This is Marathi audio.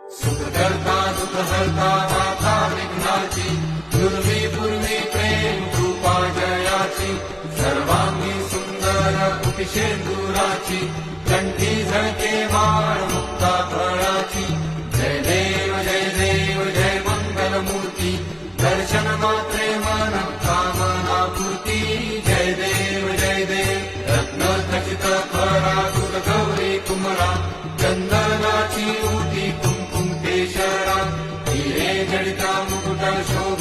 सुख करता दुख हरता माता विघ्नाची, पूर्वी पूर्वी प्रेम कृपा जयाची, सर्वांगी सुंदर कुटिशेंदुराची, कंठी झळके माळ मुक्ता फळाची. जय देव जय मंगल मूर्ती, दर्शन मात्रे मन कामना पूर्ती. जय देव रत्न खचित फरा दुर् गौरी कुमरा, चंदनाची उटी कुंकुम केशरा, हिरे जडिता मुकुट शोभ